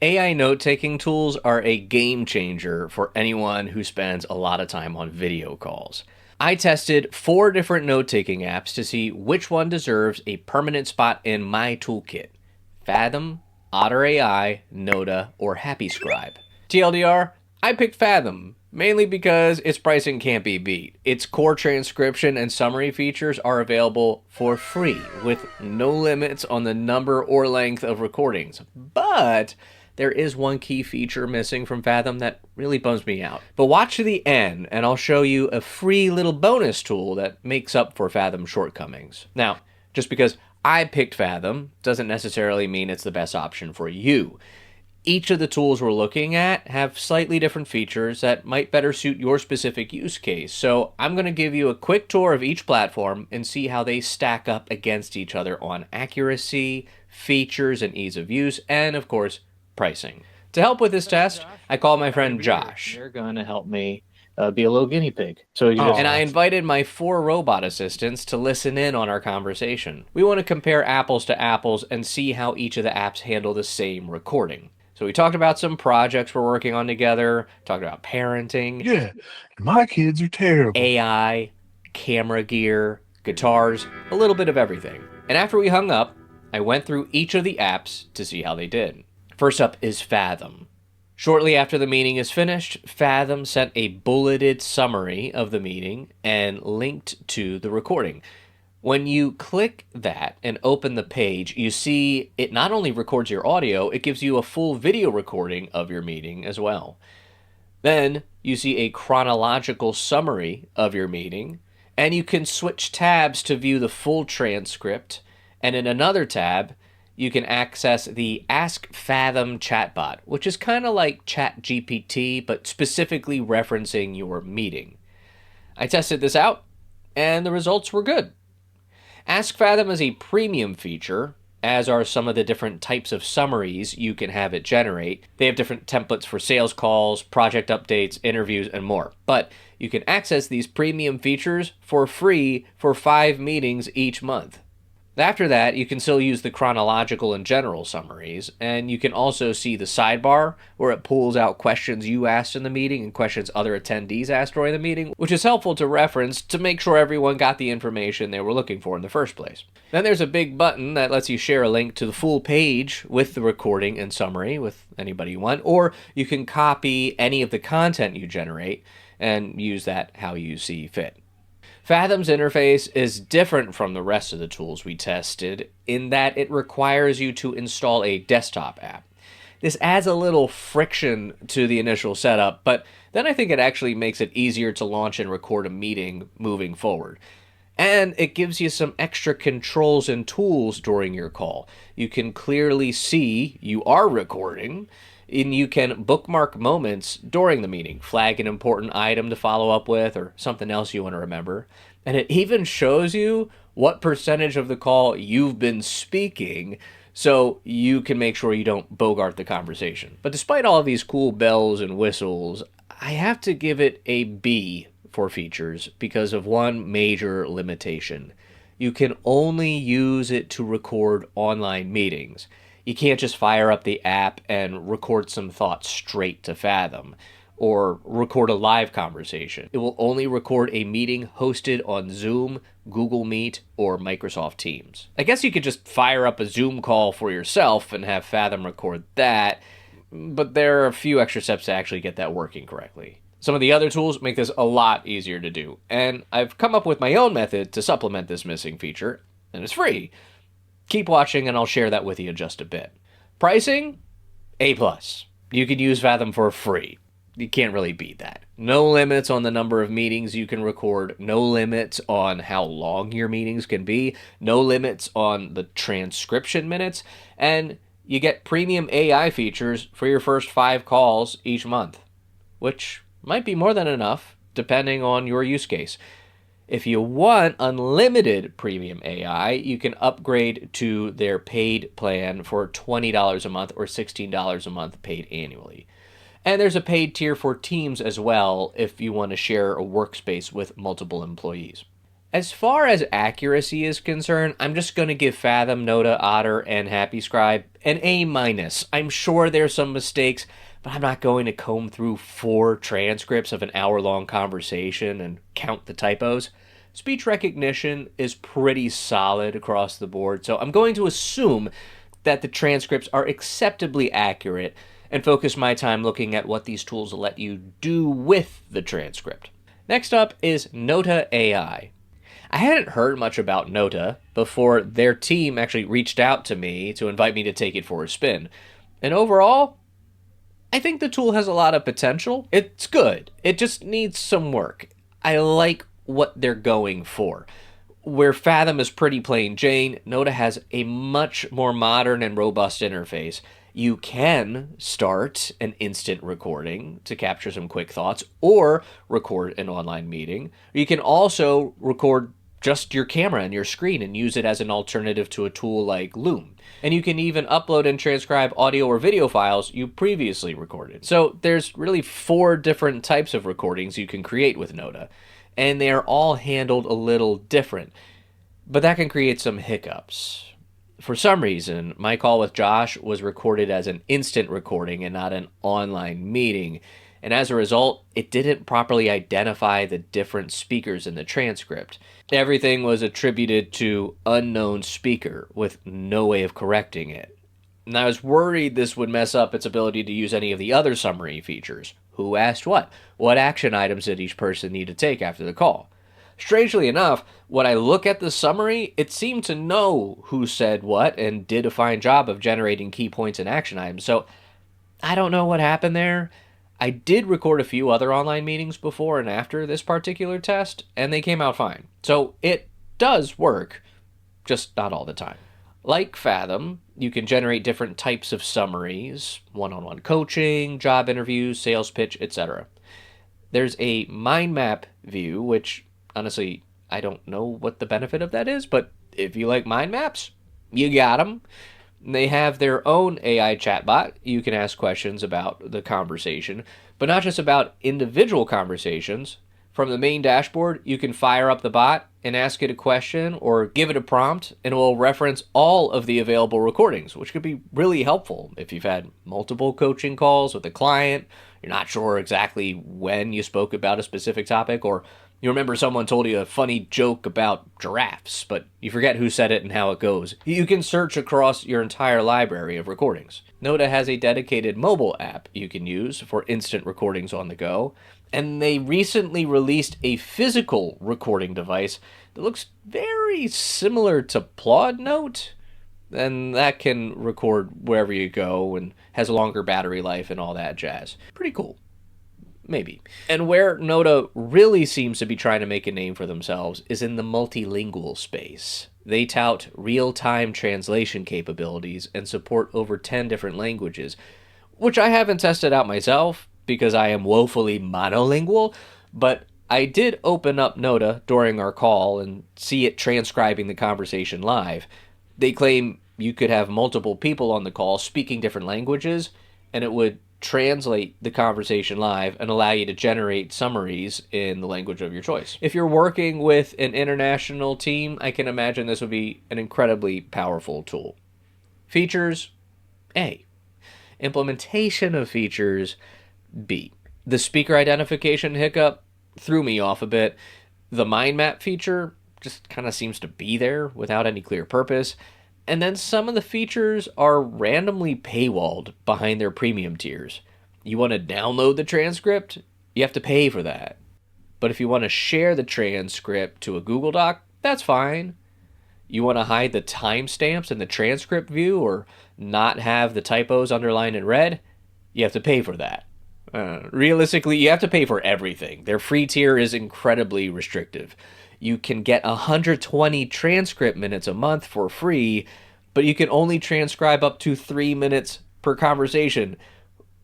AI note-taking tools are a game changer for anyone who spends a lot of time on video calls. I tested 4 different note-taking apps to see which one deserves a permanent spot in my toolkit. Fathom, Otter AI, Nota, or HappyScribe. TLDR, I picked Fathom, mainly because its pricing can't be beat. Its core transcription and summary features are available for free, with no limits on the number or length of recordings. But there is one key feature missing from Fathom that really bums me out. But watch to the end, and I'll show you a free little bonus tool that makes up for Fathom's shortcomings. Now, just because I picked Fathom doesn't necessarily mean it's the best option for you. Each of the tools we're looking at have slightly different features that might better suit your specific use case. So I'm going to give you a quick tour of each platform and see how they stack up against each other on accuracy, features, and ease of use, and of course, pricing. To help with this test, I called my friend Josh. You're going to help me be a little guinea pig. And I invited my 4 robot assistants to listen in on our conversation. We want to compare apples to apples and see how each of the apps handle the same recording. So we talked about some projects we're working on together, talked about parenting. Yeah, my kids are terrible. AI, camera gear, guitars, a little bit of everything. And after we hung up, I went through each of the apps to see how they did. First up is Fathom. Shortly after the meeting is finished, Fathom sent a bulleted summary of the meeting and linked to the recording. When you click that and open the page, you see it not only records your audio, it gives you a full video recording of your meeting as well. Then you see a chronological summary of your meeting, and you can switch tabs to view the full transcript, and in another tab, you can access the Ask Fathom chatbot, which is kind of like ChatGPT, but specifically referencing your meeting. I tested this out, and the results were good. Ask Fathom is a premium feature, as are some of the different types of summaries you can have it generate. They have different templates for sales calls, project updates, interviews, and more. But you can access these premium features for free for 5 meetings each month. After that, you can still use the chronological and general summaries, and you can also see the sidebar where it pulls out questions you asked in the meeting and questions other attendees asked during the meeting, which is helpful to reference to make sure everyone got the information they were looking for in the first place. Then there's a big button that lets you share a link to the full page with the recording and summary with anybody you want, or you can copy any of the content you generate and use that how you see fit. Fathom's interface is different from the rest of the tools we tested in that it requires you to install a desktop app. This adds a little friction to the initial setup, but then I think it actually makes it easier to launch and record a meeting moving forward. And it gives you some extra controls and tools during your call. You can clearly see you are recording, and you can bookmark moments during the meeting, flag an important item to follow up with or something else you want to remember. And it even shows you what percentage of the call you've been speaking so you can make sure you don't bogart the conversation. But despite all of these cool bells and whistles, I have to give it a B for features because of one major limitation. You can only use it to record online meetings. You can't just fire up the app and record some thoughts straight to Fathom or record a live conversation. It will only record a meeting hosted on Zoom, Google Meet, or Microsoft Teams. I guess you could just fire up a Zoom call for yourself and have Fathom record that, but there are a few extra steps to actually get that working correctly. Some of the other tools make this a lot easier to do, and I've come up with my own method to supplement this missing feature, and it's free. Keep watching and I'll share that with you in just a bit. Pricing? A+. You can use Fathom for free. You can't really beat that. No limits on the number of meetings you can record. No limits on how long your meetings can be. No limits on the transcription minutes. And you get premium AI features for your first 5 calls each month, which might be more than enough depending on your use case. If you want unlimited premium AI, you can upgrade to their paid plan for $20 a month or $16 a month paid annually. And there's a paid tier for teams as well if you want to share a workspace with multiple employees. As far as accuracy is concerned, I'm just going to give Fathom, Nota, Otter, and HappyScribe an A-. I'm sure there's some mistakes, but I'm not going to comb through 4 transcripts of an hour-long conversation and count the typos. Speech recognition is pretty solid across the board, so I'm going to assume that the transcripts are acceptably accurate and focus my time looking at what these tools will let you do with the transcript. Next up is Nota AI. I hadn't heard much about Notta before their team actually reached out to me to invite me to take it for a spin. And overall, I think the tool has a lot of potential. It's good. It just needs some work. I like what they're going for. Where Fathom is pretty plain Jane, Notta has a much more modern and robust interface. You can start an instant recording to capture some quick thoughts or record an online meeting. You can also record just your camera and your screen and use it as an alternative to a tool like Loom. And you can even upload and transcribe audio or video files you previously recorded. So there's really 4 different types of recordings you can create with Notta, and they are all handled a little different. But that can create some hiccups. For some reason, my call with Josh was recorded as an instant recording and not an online meeting, and as a result, it didn't properly identify the different speakers in the transcript. Everything was attributed to unknown speaker with no way of correcting it. And I was worried this would mess up its ability to use any of the other summary features. Who asked what? What action items did each person need to take after the call? Strangely enough, when I look at the summary, it seemed to know who said what and did a fine job of generating key points and action items. So I don't know what happened there. I did record a few other online meetings before and after this particular test, and they came out fine. So it does work, just not all the time. Like Fathom, you can generate different types of summaries, one-on-one coaching, job interviews, sales pitch, etc. There's a mind map view, which honestly, I don't know what the benefit of that is, but if you like mind maps, you got them. They have their own AI chatbot. You can ask questions about the conversation, but not just about individual conversations. From the main dashboard, you can fire up the bot and ask it a question or give it a prompt, and it will reference all of the available recordings, which could be really helpful if you've had multiple coaching calls with a client, you're not sure exactly when you spoke about a specific topic, or you remember someone told you a funny joke about giraffes, but you forget who said it and how it goes. You can search across your entire library of recordings. Notta has a dedicated mobile app you can use for instant recordings on the go, and they recently released a physical recording device that looks very similar to Plod Note, and that can record wherever you go and has a longer battery life and all that jazz. Pretty cool. Maybe. And where Notta really seems to be trying to make a name for themselves is in the multilingual space. They tout real-time translation capabilities and support over 10 different languages, which I haven't tested out myself because I am woefully monolingual, but I did open up Notta during our call and see it transcribing the conversation live. They claim you could have multiple people on the call speaking different languages, and it would translate the conversation live and allow you to generate summaries in the language of your choice. If you're working with an international team, I can imagine this would be an incredibly powerful tool. Features, A. Implementation of features, B. The speaker identification hiccup threw me off a bit. The mind map feature just kind of seems to be there without any clear purpose. And then some of the features are randomly paywalled behind their premium tiers. You want to download the transcript? You have to pay for that. But if you want to share the transcript to a Google Doc, that's fine. You want to hide the timestamps in the transcript view or not have the typos underlined in red? You have to pay for that. Realistically, you have to pay for everything. Their free tier is incredibly restrictive. You can get 120 transcript minutes a month for free, but you can only transcribe up to 3 minutes per conversation,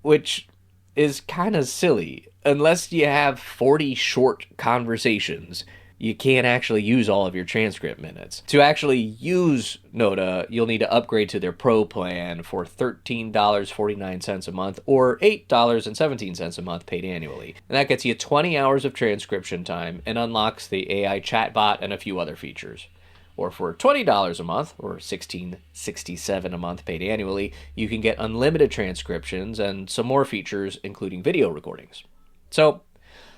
which is kind of silly. Unless you have 40 short conversations, you can't actually use all of your transcript minutes. To actually use Nota, you'll need to upgrade to their Pro plan for $13.49 a month or $8.17 a month paid annually. And that gets you 20 hours of transcription time and unlocks the AI chatbot and a few other features. Or for $20 a month, or $16.67 a month paid annually, you can get unlimited transcriptions and some more features, including video recordings. So,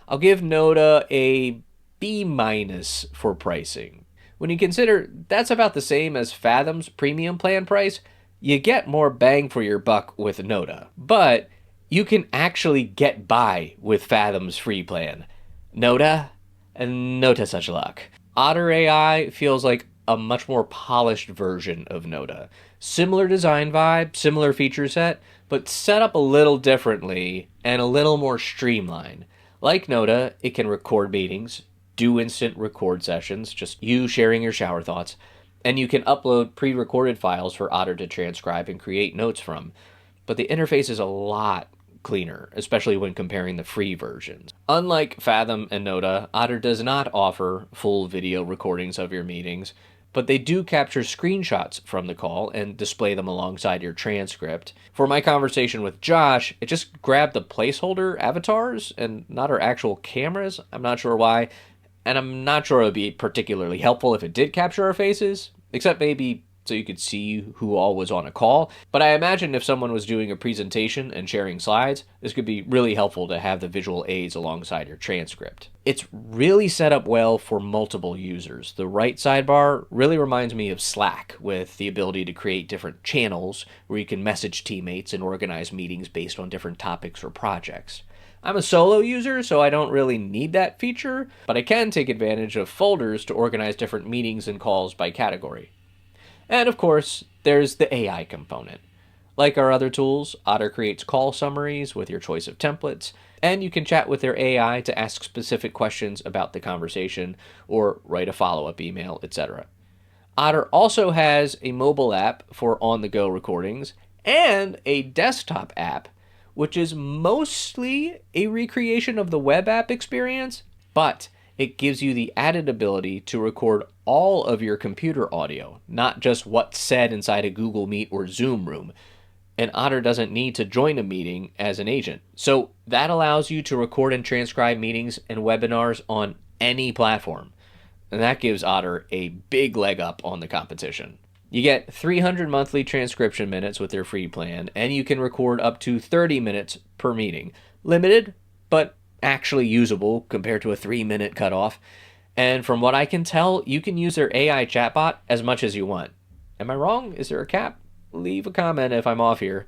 I'll give Nota a B- for pricing. When you consider that's about the same as Fathom's premium plan price, you get more bang for your buck with Nota. But you can actually get by with Fathom's free plan. Nota? Nota such luck. Otter AI feels like a much more polished version of Nota. Similar design vibe, similar feature set, but set up a little differently and a little more streamlined. Like Nota, it can record meetings, do instant record sessions, just you sharing your shower thoughts, and you can upload pre-recorded files for Otter to transcribe and create notes from. But the interface is a lot cleaner, especially when comparing the free versions. Unlike Fathom and Nota, Otter does not offer full video recordings of your meetings, but they do capture screenshots from the call and display them alongside your transcript. For my conversation with Josh, it just grabbed the placeholder avatars and not our actual cameras. I'm not sure why, and I'm not sure it would be particularly helpful if it did capture our faces, except maybe so you could see who all was on a call. But I imagine if someone was doing a presentation and sharing slides, this could be really helpful to have the visual aids alongside your transcript. It's really set up well for multiple users. The right sidebar really reminds me of Slack, with the ability to create different channels where you can message teammates and organize meetings based on different topics or projects. I'm a solo user, so I don't really need that feature, but I can take advantage of folders to organize different meetings and calls by category. And of course, there's the AI component. Like our other tools, Otter creates call summaries with your choice of templates, and you can chat with their AI to ask specific questions about the conversation or write a follow-up email, etc. Otter also has a mobile app for on-the-go recordings and a desktop app, which is mostly a recreation of the web app experience, but it gives you the added ability to record all of your computer audio, not just what's said inside a Google Meet or Zoom room. And Otter doesn't need to join a meeting as an agent. So that allows you to record and transcribe meetings and webinars on any platform. And that gives Otter a big leg up on the competition. You get 300 monthly transcription minutes with their free plan, and you can record up to 30 minutes per meeting. Limited, but actually usable compared to a 3-minute cutoff. And from what I can tell, you can use their AI chatbot as much as you want. Am I wrong? Is there a cap? Leave a comment if I'm off here.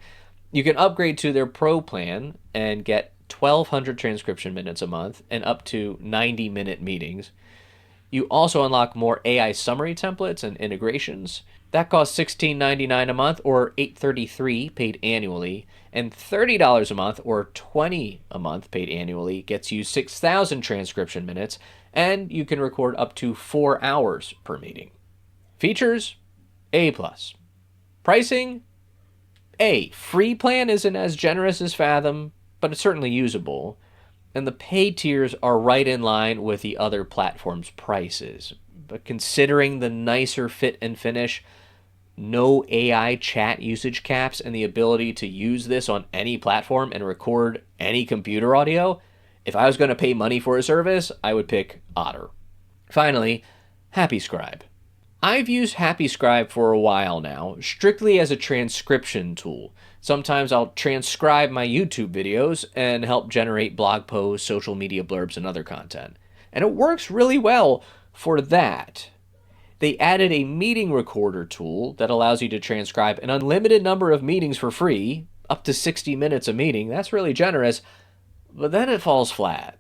You can upgrade to their Pro plan and get 1,200 transcription minutes a month and up to 90-minute meetings. You also unlock more AI summary templates and integrations. That costs $16.99 a month or $8.33 paid annually, and $30 a month or $20 a month paid annually gets you 6,000 transcription minutes, and you can record up to 4 hours per meeting. Features, A+. Pricing, A. Free plan isn't as generous as Fathom, but it's certainly usable, and the paid tiers are right in line with the other platforms' prices. But considering the nicer fit and finish, no AI chat usage caps, and the ability to use this on any platform and record any computer audio, if I was going to pay money for a service, I would pick Otter. Finally, HappyScribe. I've used HappyScribe for a while now, strictly as a transcription tool. Sometimes I'll transcribe my YouTube videos and help generate blog posts, social media blurbs, and other content. And it works really well for that. They added a meeting recorder tool that allows you to transcribe an unlimited number of meetings for free, up to 60 minutes a meeting. That's really generous, but then it falls flat.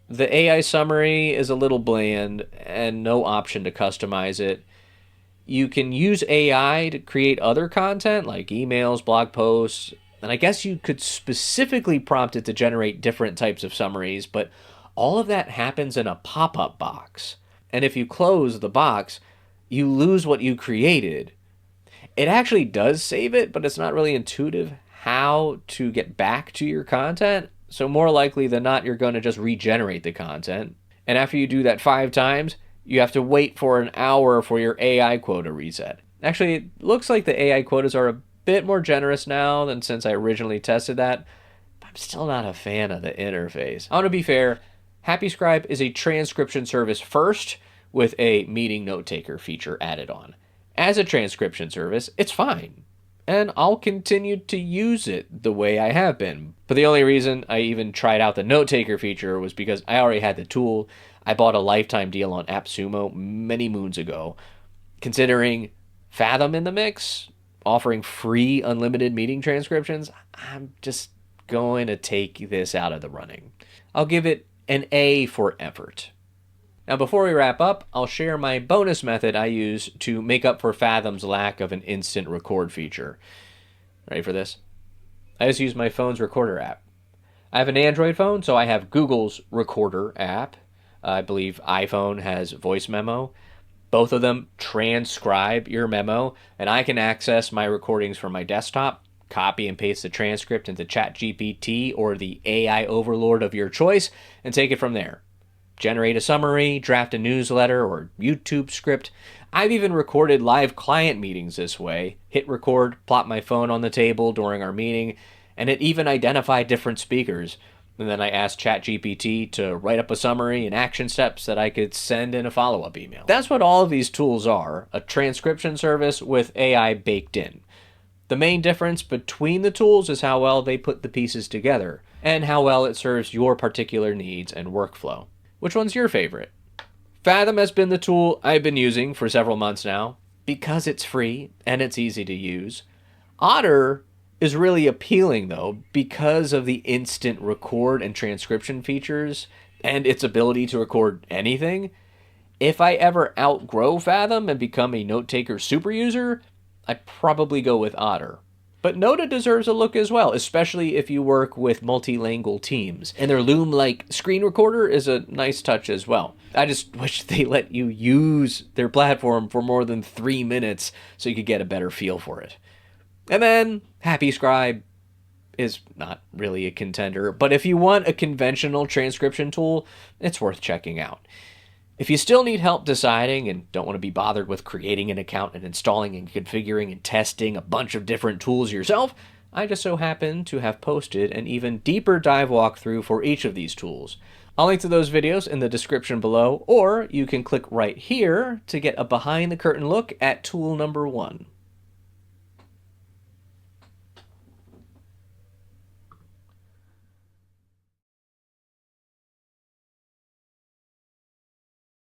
The AI summary is a little bland and no option to customize it. You can use AI to create other content like emails, blog posts, and I guess you could specifically prompt it to generate different types of summaries, but all of that happens in a pop-up box. And if you close the box, you lose what you created. It actually does save it, but it's not really intuitive how to get back to your content. So more likely than not, you're going to just regenerate the content. And after you do that 5 times, you have to wait for an hour for your AI quota reset. Actually, it looks like the AI quotas are a bit more generous now than since I originally tested that. But I'm still not a fan of the interface. I want to be fair, HappyScribe is a transcription service first with a meeting note taker feature added on. As a transcription service, it's fine. And I'll continue to use it the way I have been. But the only reason I even tried out the note taker feature was because I already had the tool. I bought a lifetime deal on AppSumo many moons ago. Considering Fathom in the mix, offering free unlimited meeting transcriptions, I'm just going to take this out of the running. I'll give it an A for effort. Now, before we wrap up, I'll share my bonus method I use to make up for Fathom's lack of an instant record feature. Ready for this? I just use my phone's recorder app. I have an Android phone, so I have Google's Recorder app. I believe iPhone has Voice Memo. Both of them transcribe your memo, and I can access my recordings from my desktop, copy and paste the transcript into ChatGPT or the AI overlord of your choice, and take it from there. Generate a summary, draft a newsletter or YouTube script. I've even recorded live client meetings this way. Hit record, plop my phone on the table during our meeting, and it even identified different speakers. And then I asked ChatGPT to write up a summary and action steps that I could send in a follow-up email. That's what all of these tools are, a transcription service with AI baked in. The main difference between the tools is how well they put the pieces together, and how well it serves your particular needs and workflow. Which one's your favorite? Fathom has been the tool I've been using for several months now because it's free and it's easy to use. Otter is really appealing though because of the instant record and transcription features and its ability to record anything. If I ever outgrow Fathom and become a note-taker super user, I'd probably go with Otter. But Notta deserves a look as well, especially if you work with multilingual teams. And their Loom-like screen recorder is a nice touch as well. I just wish they let you use their platform for more than 3 minutes so you could get a better feel for it. And then HappyScribe is not really a contender, but if you want a conventional transcription tool, it's worth checking out. If you still need help deciding and don't want to be bothered with creating an account and installing and configuring and testing a bunch of different tools yourself, I just so happen to have posted an even deeper dive walkthrough for each of these tools. I'll link to those videos in the description below, or you can click right here to get a behind the curtain look at tool number 1.